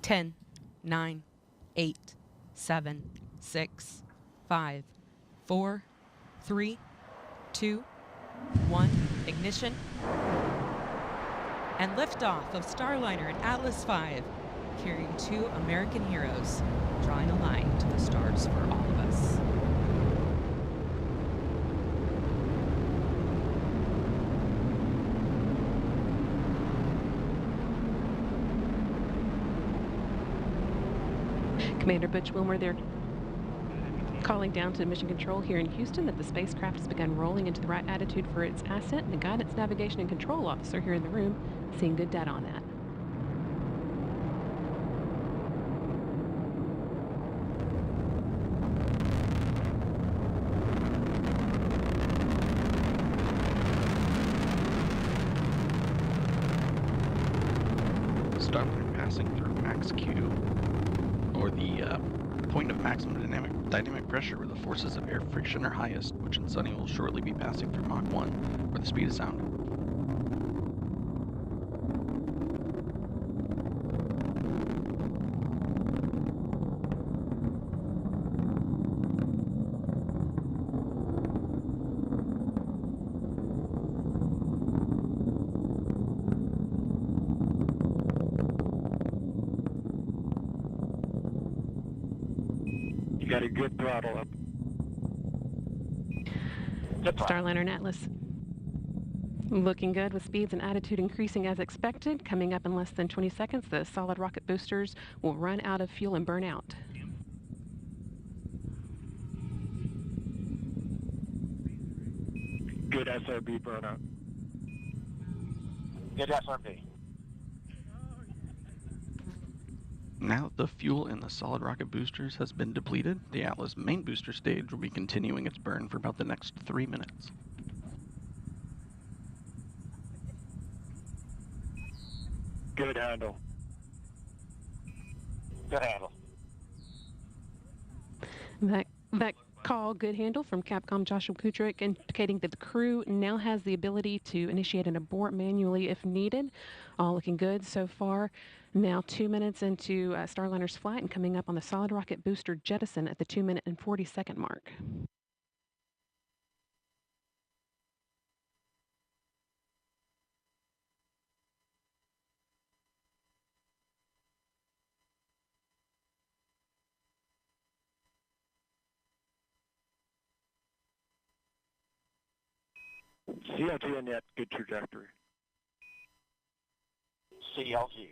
10, 9, 8, 7, 6, 5, 4, 3, 2, 1. Ignition. And liftoff of Starliner and Atlas V, carrying 2 American heroes, drawing a line to the stars for all of us. Commander Butch, Wilmore there, calling down to Mission Control here in Houston that the spacecraft has begun rolling into the right attitude for its ascent, and the Guidance, Navigation, and Control Officer here in the room seeing good data on that. Starliner passing through max Q, or the point of maximum dynamic pressure where the forces of air friction are highest, which in Suni will shortly be passing through Mach 1, where the speed of sound. Got a good throttle up. Starliner and Atlas looking good with speeds and attitude increasing as expected. Coming up in less than 20 seconds, the solid rocket boosters will run out of fuel and burn out. Good SRB burnout. Good SRB. Now that the fuel in the solid rocket boosters has been depleted, the Atlas main booster stage will be continuing its burn for about the next 3 minutes. Good handle. Good handle. That call, good handle, from Capcom Joshua Kudrick, indicating that the crew now has the ability to initiate an abort manually if needed. All looking good so far. Now 2 minutes into Starliner's flight and coming up on the solid rocket booster jettison at the 2-minute and 40-second mark. CLG and net, good trajectory. CLG.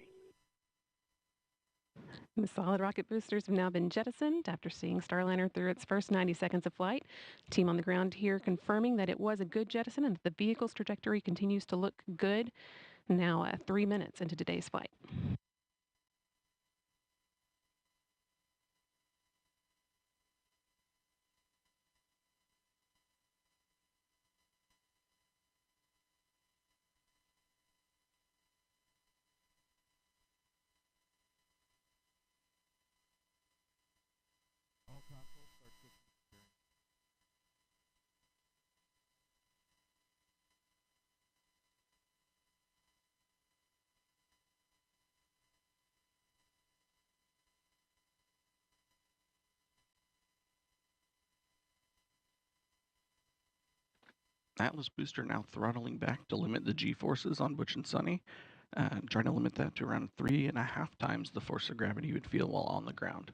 The solid rocket boosters have now been jettisoned after seeing Starliner through its first 90 seconds of flight. Team on the ground here confirming that it was a good jettison and that the vehicle's trajectory continues to look good. Now 3 minutes into today's flight. Atlas booster now throttling back to limit the G-forces on Butch and Suni, trying to limit that to around 3.5 times the force of gravity you would feel while on the ground.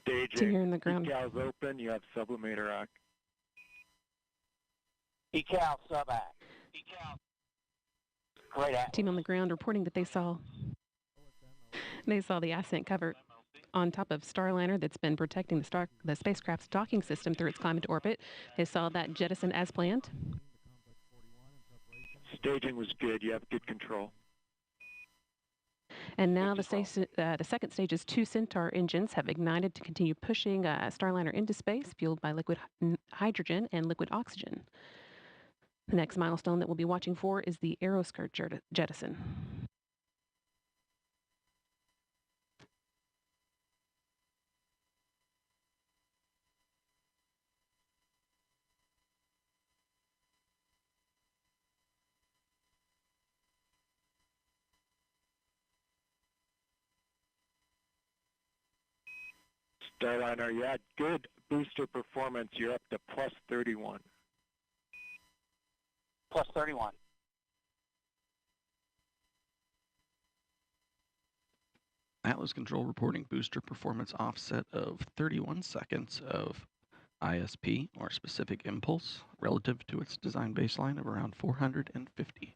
Staging. here in the ground. Decals open. You have sublimator act. Decal sub-act. Decal. Great act. Team on the ground reporting that they saw the Ascent cover on top of Starliner that's been protecting the spacecraft's docking system through its climb into orbit. They saw that jettison as planned. Staging was good. You have good control. And now the second stage's 2 Centaur engines have ignited to continue pushing Starliner into space, fueled by liquid hydrogen and liquid oxygen. The next milestone that we'll be watching for is the aeroskirt jettison. Starliner, you had good booster performance. You're up to plus 31. Plus 31. Atlas Control reporting booster performance offset of 31 seconds of ISP, or specific impulse, relative to its design baseline of around 450.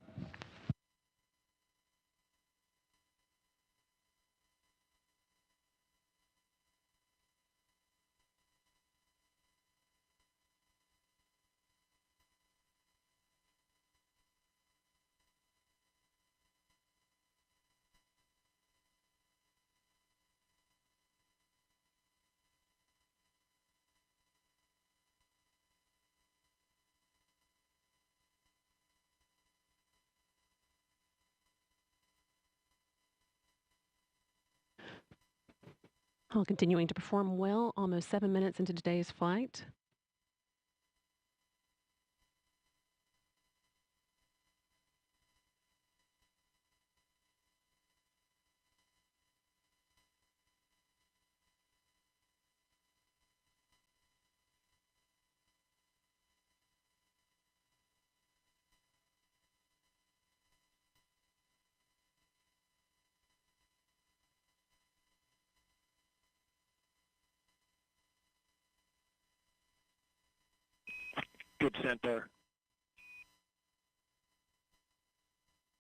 All continuing to perform well, almost 7 minutes into today's flight. Good Centaur.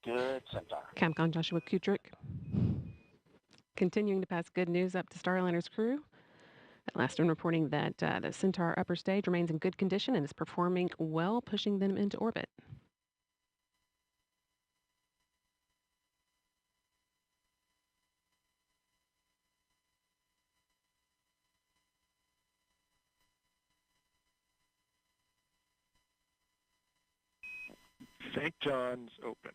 Good Centaur. Capcom Joshua Kutrick continuing to pass good news up to Starliner's crew. Last one reporting that the Centaur upper stage remains in good condition and is performing well, pushing them into orbit. St. John's open.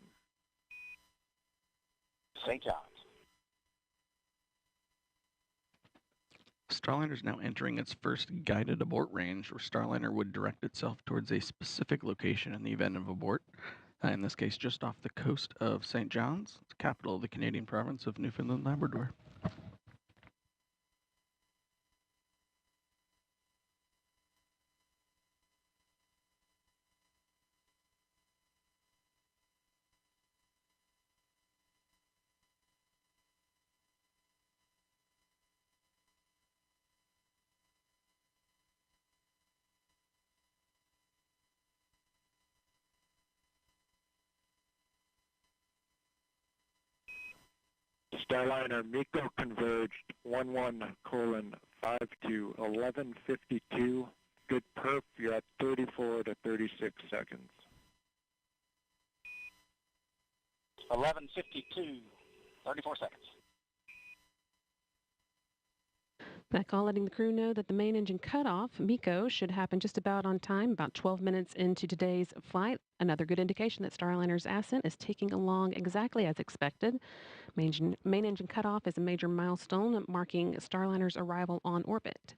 St. John's. Starliner is now entering its first guided abort range, where Starliner would direct itself towards a specific location in the event of abort. In this case, just off the coast of St. John's, the capital of the Canadian province of Newfoundland, Labrador. Starliner MECO converged 11:52 11:52. Good perf. You're at 34 to 36 seconds. 11:52. 34 seconds. That call letting the crew know that the main engine cutoff, MECO, should happen just about on time, about 12 minutes into today's flight. Another good indication that Starliner's Ascent is taking along exactly as expected. Main engine cutoff is a major milestone marking Starliner's arrival on orbit.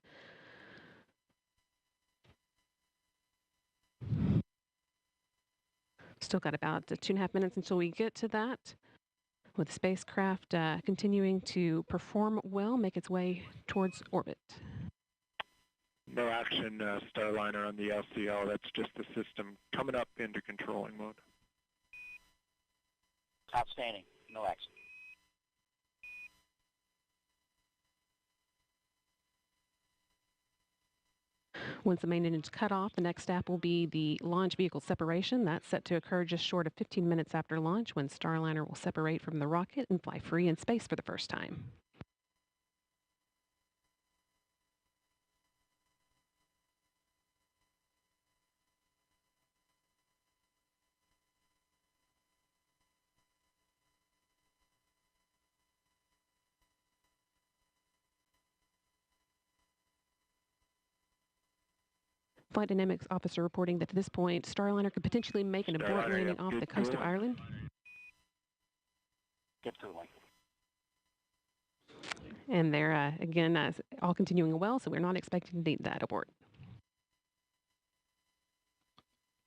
Still got about 2.5 minutes until we get to that, with the spacecraft continuing to perform well, make its way towards orbit. No action, Starliner, on the LCL. That's just the system coming up into controlling mode. Outstanding. No action. Once the main engine's cut off, the next step will be the launch vehicle separation. That's set to occur just short of 15 minutes after launch, when Starliner will separate from the rocket and fly free in space for the first time. Flight Dynamics officer reporting that at this point, Starliner could potentially make an abort Starliner, landing yeah, off good the coast of cooling. Ireland. Good cooling. And they're, again, all continuing well, so we're not expecting to need that abort.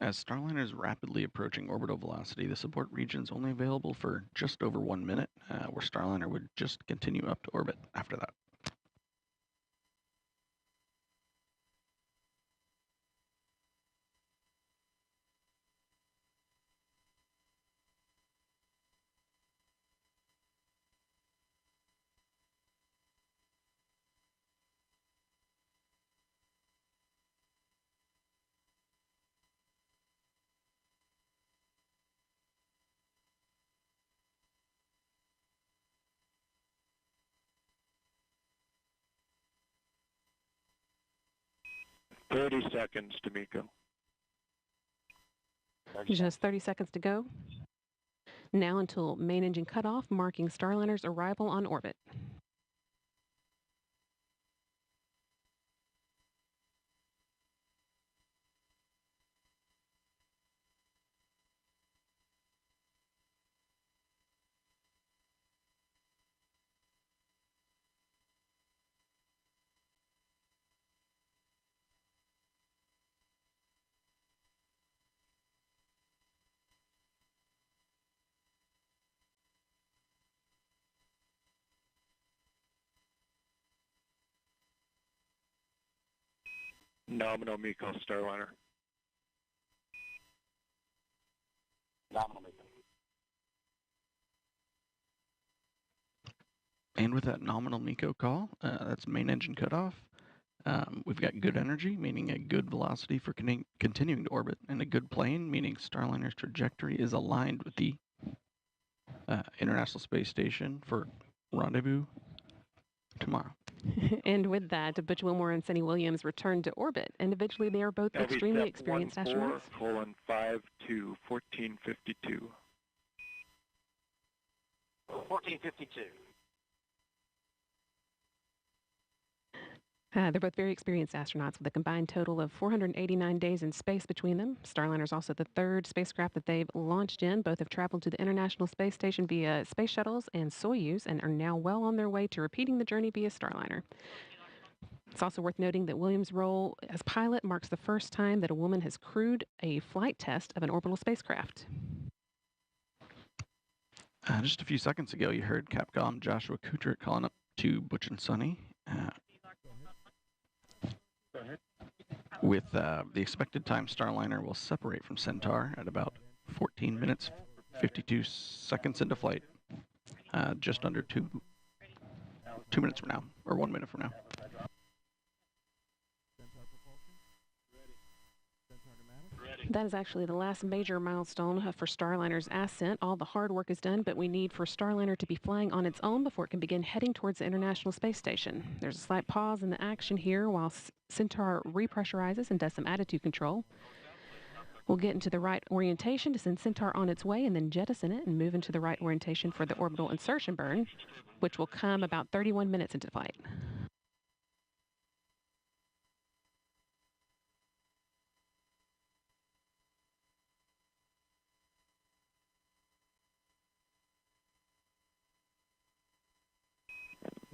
As Starliner is rapidly approaching orbital velocity, the abort region is only available for just over 1 minute, where Starliner would just continue up to orbit after that. Thirty seconds, D'Amico. Just 30 seconds to go. Now until main engine cutoff, marking Starliner's arrival on orbit. Nominal MECO Starliner. Nominal MECO. And with that nominal MECO call, that's main engine cutoff. We've got good energy, meaning a good velocity for continuing to orbit, and a good plane, meaning Starliner's trajectory is aligned with the International Space Station for rendezvous tomorrow. And with that, Butch, Wilmore, and Suni Williams returned to orbit. Individually, they are both extremely experienced astronauts. 14:52, 14:52. 14:52. They're both very experienced astronauts with a combined total of 489 days in space between them. Starliner is also the third spacecraft that they've launched in. Both have traveled to the International Space Station via space shuttles and Soyuz and are now well on their way to repeating the journey via Starliner. It's also worth noting that Williams' role as pilot marks the first time that a woman has crewed a flight test of an orbital spacecraft. Just a few seconds ago, you heard Capcom Joshua Kutrick calling up to Butch and Suni. With the expected time, Starliner will separate from Centaur at about 14 minutes, 52 seconds into flight, just under 2 minutes from now, or 1 minute from now. That is actually the last major milestone for Starliner's Ascent. All the hard work is done, but we need for Starliner to be flying on its own before it can begin heading towards the International Space Station. There's a slight pause in the action here while Centaur repressurizes and does some attitude control. We'll get into the right orientation to send Centaur on its way and then jettison it and move into the right orientation for the orbital insertion burn, which will come about 31 minutes into flight.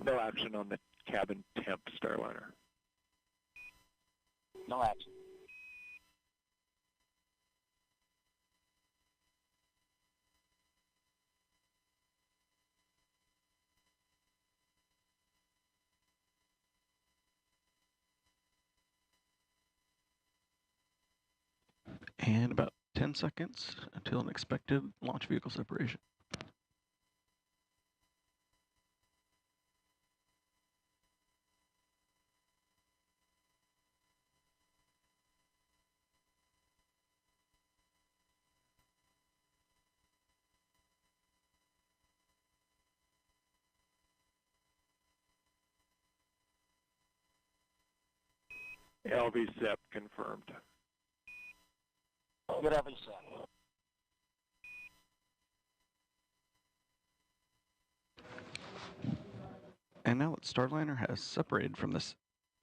No action on the cabin temp Starliner. No action. And about 10 seconds until an expected launch vehicle separation. LVSEP confirmed. Good LVSEP. And now that Starliner has separated from this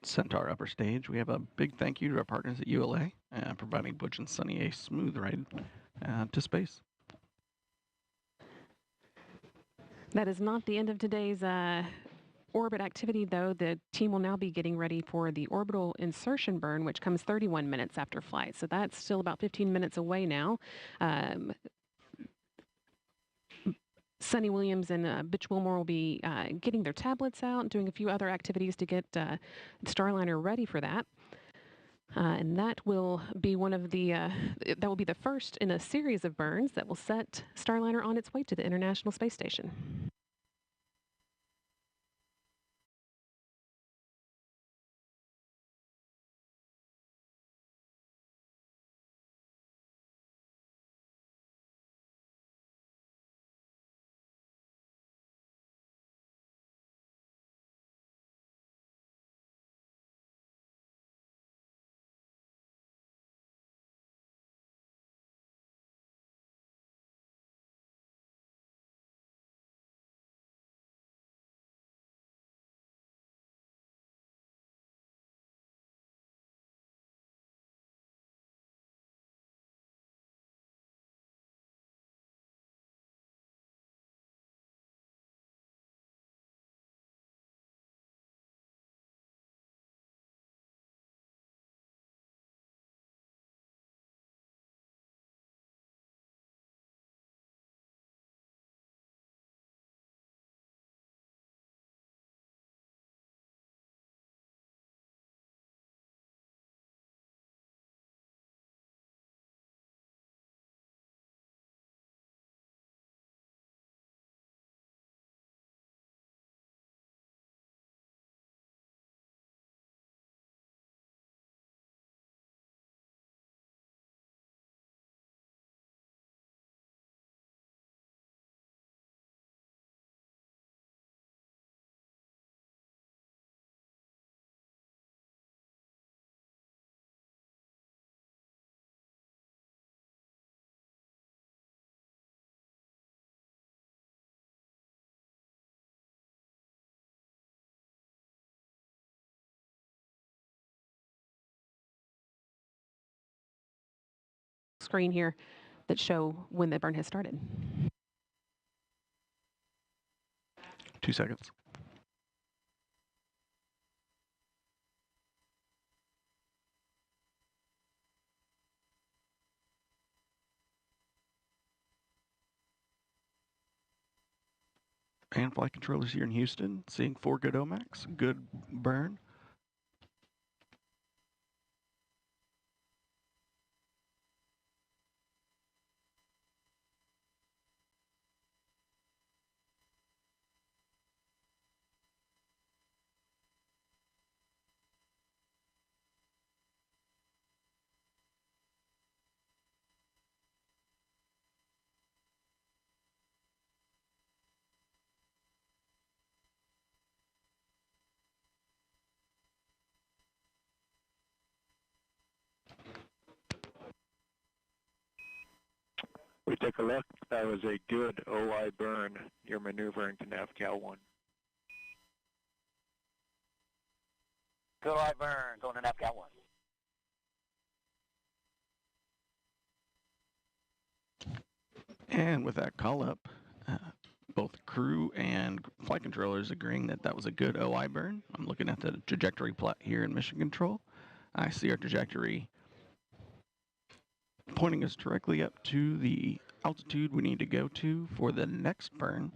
Centaur upper stage, we have a big thank you to our partners at ULA, providing Butch and Suni a smooth ride to space. That is not the end of today's orbit activity, though. The team will now be getting ready for the orbital insertion burn, which comes 31 minutes after flight. So that's still about 15 minutes away now. Sunny Williams and Butch Wilmore will be getting their tablets out and doing a few other activities to get Starliner ready for that. And that will be one of the that will be the first in a series of burns that will set Starliner on its way to the International Space Station. Screen here that show when the burn has started. 2 seconds. And flight controllers here in Houston, seeing 4 good OMACs, good burn. We take a look. That was a good OI burn. You're maneuvering to NavCal 1. Good OI burn, going to NavCal 1. And with that call up, both crew and flight controllers agreeing that that was a good OI burn. I'm looking at the trajectory plot here in Mission Control. I see our trajectory pointing us directly up to the altitude we need to go to for the next burn.